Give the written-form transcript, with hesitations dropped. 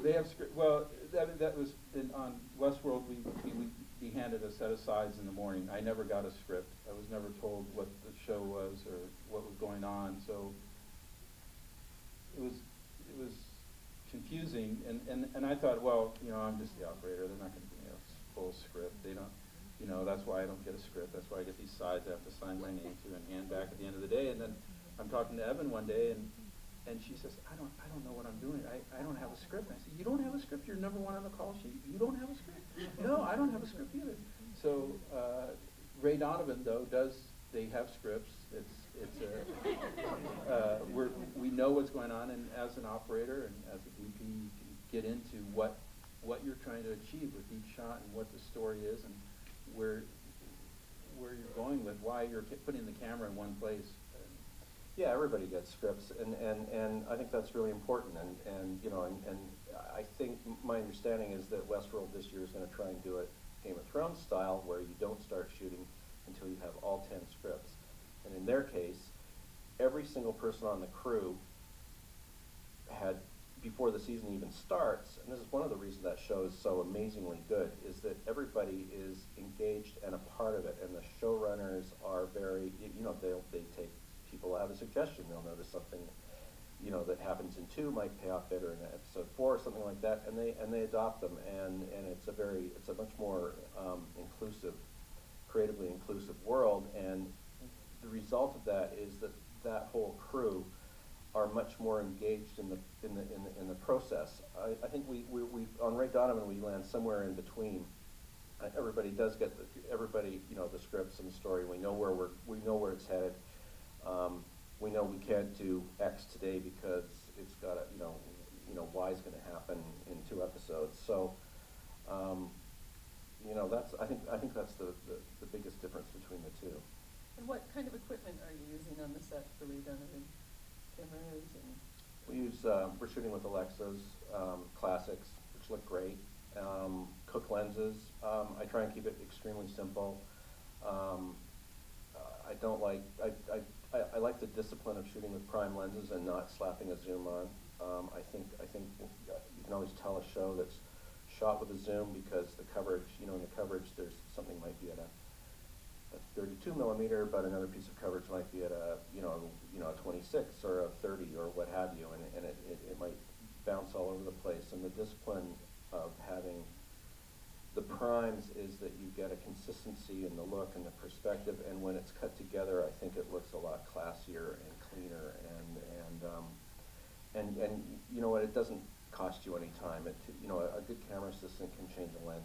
they have script. Well, that was on Westworld. We be handed a set of sides in the morning. I never got a script. I was never told what the show was or what was going on. So it was confusing, and I thought, well, I'm just the operator. They're not going to give me a full script. They don't, that's why I don't get a script. That's why I get these sides I have to sign my name to and hand back at the end of the day. And then I'm talking to Evan one day, and she says, I don't know what I'm doing. I don't have a script. And I said, you don't have a script? You're number one on the call sheet. You don't have a script? No, I don't have a script either. So Ray Donovan, though, they have scripts. We know what's going on, and as an operator and as a VP, you can get into what you're trying to achieve with each shot and what the story is and where you're going with why you're putting the camera in one place. Yeah, everybody gets scripts, and I think that's really important. And I think my understanding is that Westworld this year is going to try and do it Game of Thrones style, where you don't start shooting until you have all 10 scripts. And in their case, every single person on the crew had, before the season even starts, and this is one of the reasons that show is so amazingly good, is that everybody is engaged and a part of it, and the showrunners are very, they take, people have a suggestion, they'll notice something, that happens in 2 might pay off better in episode 4 or something like that, and they adopt them, and it's a much more inclusive, creatively inclusive world, and the result of that is that whole crew are much more engaged in the process. I think we on Ray Donovan we land somewhere in between. Everybody does get the scripts and the story. We know where it's headed. We know we can't do X today because it's got Y is going to happen in 2 episodes. So I think that's the biggest difference between the two. And what kind of equipment are you using on the set for Ray Donovan? Cameras and... We're shooting with Alexas, classics, which look great. Cooke lenses. I try and keep it extremely simple. I like the discipline of shooting with prime lenses and not slapping a zoom on. I think you can always tell a show that's shot with a zoom because the coverage, in the coverage, there's something might be at a 32 millimeter, but another piece of coverage might be at a 26 or a 30 or what have you, and it might bounce all over the place. And the discipline of having the primes is that you get a consistency in the look and the perspective, and when it's cut together, I think it looks a lot classier and cleaner, and you know what, it doesn't cost you any time. A good camera assistant can change a lens